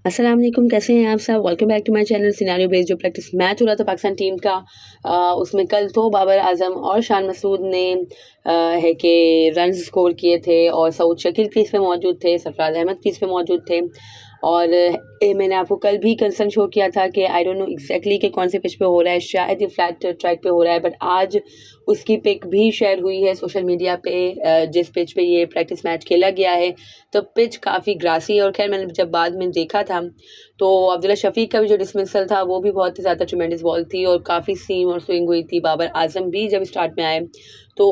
अस्सलाम वालेकुम, कैसे हैं आप सब। Welcome back to my channel. Scenario based जो प्रैक्टिस मैच हो रहा था पाकिस्तान टीम का, उसमें कल तो बाबर आजम और शान मसूद ने है कि रन स्कोर किए थे और सऊद शकील क्रीज पे मौजूद थे, सरफराज अहमद क्रीज पे मौजूद थे। और मैंने आपको कल भी कंसर्न शो किया था कि आई डोंट नो एग्जैक्टली कि कौन से पिच पे हो रहा है, शायद ये फ्लैट ट्रैक पे हो रहा है, बट आज उसकी पिक भी शेयर हुई है सोशल मीडिया पे, जिस पिच पे ये प्रैक्टिस मैच खेला गया है। तो पिच काफ़ी ग्रासी है और खैर मैंने जब बाद में देखा था तो अब्दुल्ला शफीक का भी जो डिसमिसल था वो भी बहुत ही ज़्यादा ट्रिमेंडस बॉल थी और काफ़ी सीम और स्विंग हुई थी। बाबर आजम भी जब स्टार्ट में आए तो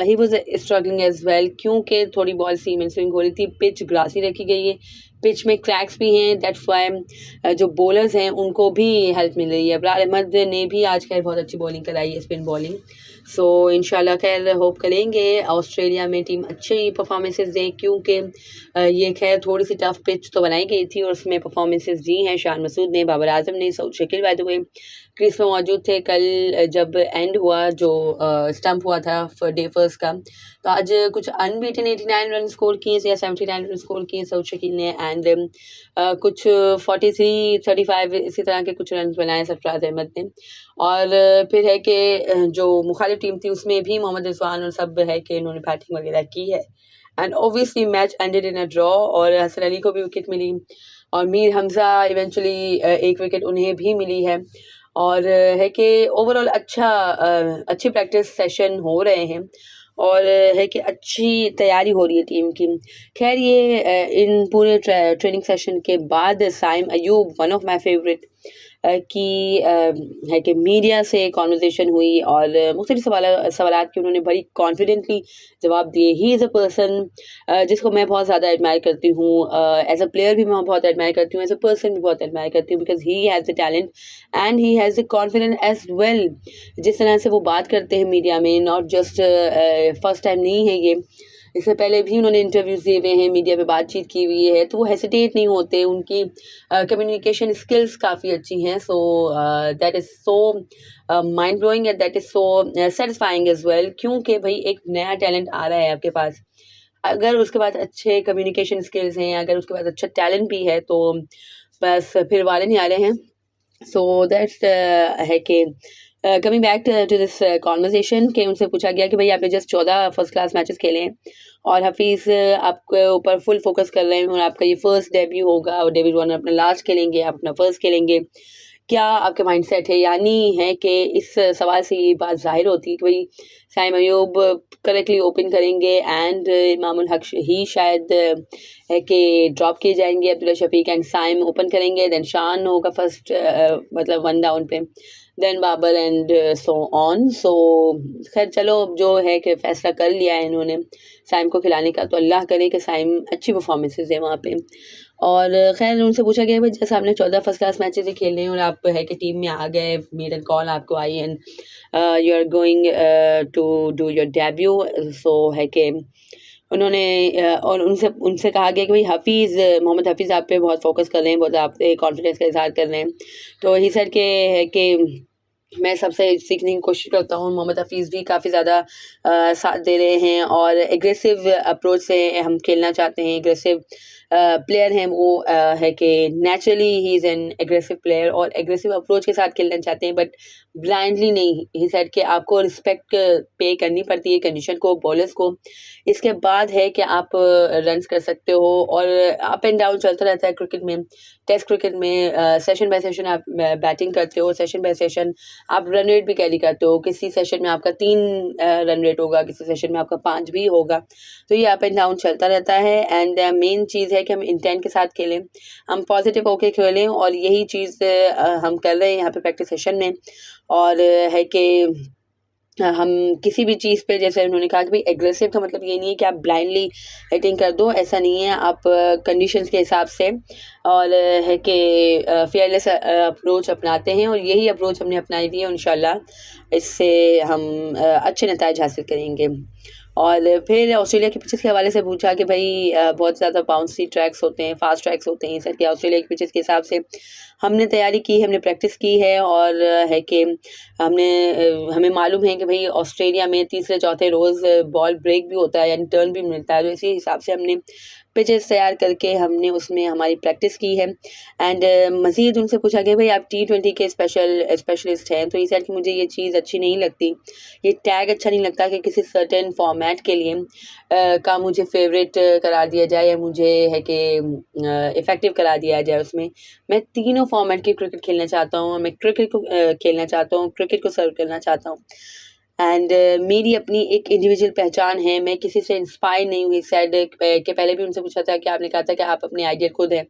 he was struggling as well, क्योंकि थोड़ी बॉल सीम एंड स्विंग हो रही थी। पिच ग्रासी रखी गई है, पिच में क्रैक्स भी हैं, दैट्स वाई जो बॉलर्स हैं उनको भी हेल्प मिल रही है। अबरार अहमद ने भी आज खैर बहुत अच्छी बॉलिंग कराई है, स्पिन बॉलिंग। सो इंशाल्लाह खैर होप करेंगे ऑस्ट्रेलिया में टीम अच्छी परफॉर्मेंसेस दें, क्योंकि ये खैर थोड़ी सी टफ पिच तो बनाई गई थी और उसमें परफॉर्मेंसेस दी हैं शान मसूद ने, बाबर आजम ने, Saud Shakeel by the way crease में मौजूद थे। कल जब एंड हुआ, जो स्टंप हुआ था डे फर्स्ट का, तो आज कुछ अनबीटन 89 रन स्कोर किए या 79 रन स्कोर किए सऊद शकील ने, एंड कुछ 43 35 इसी तरह के कुछ रन बनाए सरफराज अहमद ने। और फिर है कि जो मुखालिफ टीम थी उसमें भी मोहम्मद रिजवान और सब है कि इन्होंने बैटिंग वगैरह की है, and obviously match ended in a draw और हसन अली को भी विकेट मिली और मीर हमजा इवेंचुअली एक विकेट उन्हें भी मिली है। और है कि ओवरऑल अच्छी प्रैक्टिस सेशन हो रहे हैं और है कि अच्छी तैयारी हो रही है टीम की। खैर ये इन पूरे ट्रेनिंग सेशन के बाद Saim Ayub, one of my favourite, की है कि मीडिया से कॉन्वर्जेसन हुई और मुख्तलिफ सवालात के उन्होंने बड़ी कॉन्फिडेंटली जवाब दिए। ही इज़ अ पर्सन जिसको मैं बहुत ज़्यादा एडमायर करती हूँ, एज अ प्लेयर भी मैं बहुत एडमायर करती हूँ, एज अ पर्सन भी बहुत एडमायर करती हूँ, because he has the talent and he has the confidence as well. जिस तरह से वो बात करते हैं मीडिया में, नॉट जस्ट फर्स्ट टाइम नहीं है ये, इससे पहले भी उन्होंने इंटरव्यूज़ दिए हुए हैं, मीडिया पे बातचीत की हुई है, तो वो हेसिटेट नहीं होते, उनकी कम्युनिकेशन स्किल्स काफ़ी अच्छी हैं। So that is so mind blowing and that is so satisfying as well, क्योंकि भाई एक नया टैलेंट आ रहा है आपके पास, अगर उसके बाद अच्छे कम्युनिकेशन स्किल्स हैं, अगर उसके बाद अच्छा टैलेंट भी है, तो बस फिर वाले नहीं आ रहे हैं। सो दैट्स है कि coming back to this conversation, के उनसे पूछा गया कि भाई आपने जस्ट 14 फर्स्ट क्लास मैचेस खेले हैं और हफीज़ आपके ऊपर फुल फोकस कर रहे हैं और आपका ये फर्स्ट डेब्यू होगा और डेविड वार्नर अपना लास्ट खेलेंगे, आप अपना फर्स्ट खेलेंगे, क्या आपके माइंडसेट है? यानी है कि इस सवाल से ये बात ज़ाहिर होती है कि भाई साइम अयूब करेक्टली ओपन करेंगे एंड इमामुल हक ही शायद है कि ड्रॉप किए जाएंगे, अब्दुल्ला शफीक एंड साइम ओपन करेंगे, देन शान होगा फर्स्ट, मतलब वन डाउन पे, then Babar and so on. So खैर चलो, जो है कि फैसला कर लिया है इन्होंने साइम को खिलाने का, तो अल्लाह करे कि साइम अच्छी परफॉर्मेंसेज है वहाँ पे। और खैर उनसे पूछा गया भाई जैसे आपने 14 फर्स्ट क्लास मैचेस ही खेले हैं और आप है कि टीम में आ गए, मेडन कॉल आपको I and you are going to do your debut, so है कि उन्होंने और उनसे उनसे कहा गया कि भाई हफीज़, मोहम्मद हफीज़ आप पे बहुत फोकस कर रहे हैं, बहुत आप पे कॉन्फिडेंस का इजहार कर रहे हैं, तो ही सर के है कि मैं सबसे सीखने की कोशिश करता हूँ। मोहम्मद हफीज़ भी काफ़ी ज़्यादा साथ दे रहे हैं और एग्रेसिव अप्रोच से हम खेलना चाहते हैं, एग्रेसिव प्लेयर हैं वो, है कि naturally he is an aggressive player और एग्रेसिव अप्रोच के साथ खेलना चाहते हैं, बट ब्लाइंडली नहीं। ही सेड कि आपको रिस्पेक्ट पे करनी पड़ती है कंडीशन को, बॉलर्स को, इसके बाद है कि आप रन्स कर सकते हो। और अप एंड डाउन चलता रहता है क्रिकेट में, टेस्ट क्रिकेट में सेशन बाय सेशन आप बैटिंग करते हो, सेशन बाय सेशन आप रन रेट भी कैरी करते हो, किसी सेशन में आपका 3 रन रेट होगा, किसी सेशन में आपका 5 भी होगा, तो ये अप एंड डाउन चलता रहता है। एंड मेन चीज़ है कि हम इंटेंट के साथ खेलें, हम पॉजिटिव होके खेलें और यही चीज़ हम कर रहे हैं यहाँ पे प्रैक्टिस सेशन में। और है कि हम किसी भी चीज़ पे, जैसे उन्होंने कहा कि भाई एग्रेसिव का मतलब ये नहीं है कि आप ब्लाइंडली हिटिंग कर दो, ऐसा नहीं है, आप कंडीशंस के हिसाब से और है कि फेयरलेस अप्रोच अपनाते हैं और यही अप्रोच हमने अपनाई हुई है, इंशाल्लाह इससे हम अच्छे नतीजे हासिल करेंगे। और फिर ऑस्ट्रेलिया के पिचेस के हवाले से पूछा कि भाई बहुत ज़्यादा बाउंसी ट्रैक्स होते हैं, फास्ट ट्रैक्स होते हैं सर, कि ऑस्ट्रेलिया के पिचेस के हिसाब से हमने तैयारी की, हमने प्रैक्टिस की है और है कि हमें मालूम है कि भाई ऑस्ट्रेलिया में तीसरे चौथे रोज़ बॉल ब्रेक भी होता है यानी टर्न भी मिलता है, तो इसी हिसाब से हमने पिचेस तैयार करके हमने उसमें हमारी प्रैक्टिस की है। एंड मज़ीद उनसे पूछा गया भाई आप T20 के स्पेशलिस्ट हैं, तो ये सेड कि मुझे ये चीज़ अच्छी नहीं लगती, ये टैग अच्छा नहीं लगता कि किसी सर्टेन फॉर्मेट के लिए का मुझे फेवरेट करार दिया जाए या मुझे है कि इफ़ेक्टिव करार दिया जाए। उसमें मैं तीनों फॉर्मेट की क्रिकेट खेलना चाहता हूँ, मैं क्रिकेट को खेलना चाहता हूँ, क्रिकेट को सर्व करना चाहता हूँ। एंड मेरी अपनी एक इंडिविजुअल पहचान है, मैं किसी से इंस्पायर नहीं हुई। सेड के पहले भी उनसे पूछा था कि आपने कहा था कि आप अपने आइडियल खुद हैं,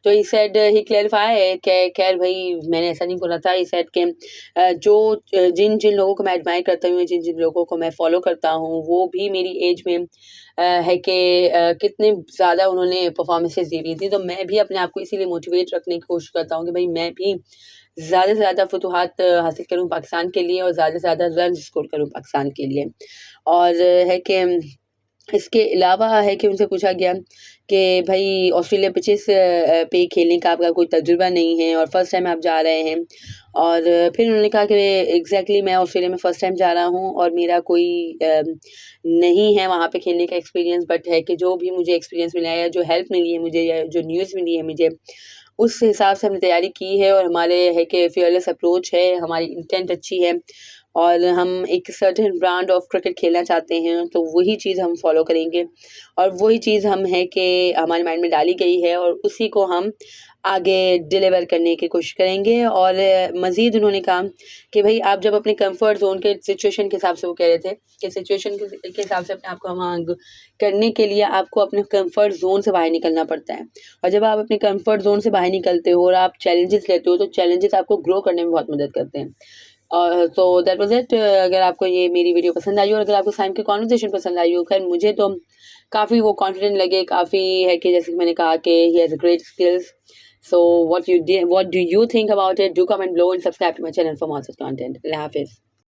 तो ही सेड ही क्लैरिफाई कि खैर भाई मैंने ऐसा नहीं बोला था। ही सेड के जिन जिन लोगों को मैं एडमायर करता हूँ, जिन जिन लोगों को मैं फॉलो करता हूँ, वो भी मेरी एज में है कि कितने ज़्यादा उन्होंने परफॉर्मेंसेस दी हुई थी, तो मैं भी अपने आप को इसीलिए मोटिवेट रखने की कोशिश करता हूँ कि भाई मैं भी ज़्यादा से ज़्यादा फतूहात हासिल करूँ पाकिस्तान के लिए और ज़्यादा से ज़्यादा रन स्कोर करूँ पाकिस्तान के लिए। और है कि इसके अलावा है कि उनसे पूछा गया कि भाई ऑस्ट्रेलिया पिचेस पे खेलने का आपका कोई तजुर्बा नहीं है और फर्स्ट टाइम आप जा रहे हैं। और फिर उन्होंने कहा कि एग्जैक्टली मैं ऑस्ट्रेलिया में फ़र्स्ट टाइम जा रहा हूँ और मेरा कोई नहीं है वहाँ पे खेलने का एक्सपीरियंस, बट है कि जो भी मुझे एक्सपीरियंस मिला है या जो हेल्प मिली है मुझे या जो न्यूज़ मिली है मुझे, उस हिसाब से हमने तैयारी की है और हमारे है कि फियरलेस अप्रोच है, हमारी इंटेंट अच्छी है और हम एक सर्टेन ब्रांड ऑफ क्रिकेट खेलना चाहते हैं, तो वही चीज़ हम फॉलो करेंगे और वही चीज़ हम है कि हमारे माइंड में डाली गई है और उसी को हम आगे डिलीवर करने की कोशिश करेंगे। और मज़ीद उन्होंने कहा कि भाई आप जब अपने कंफर्ट जोन के सिचुएशन के हिसाब से, वो कह रहे थे कि सिचुएशन के हिसाब से अपने आप को हम करने के लिए आपको अपने कंफर्ट जोन से बाहर निकलना पड़ता है। और जब आप अपने कंफर्ट जोन से बाहर निकलते हो और आप चैलेंजेस लेते हो, तो चैलेंजेस आपको ग्रो करने में बहुत मदद करते हैं। और तो दैट वाज इट। अगर आपको ये मेरी वीडियो पसंद आई हो और अगर आपको साइम की कॉन्वर्सेशन पसंद आई हो, खैर मुझे तो काफ़ी वो कॉन्फिडेंट लगे, काफ़ी है कि जैसे कि मैंने कहा कि he has great skills. So what do you think about it? Do comment below and subscribe to my channel for more such content. Allah Hafiz.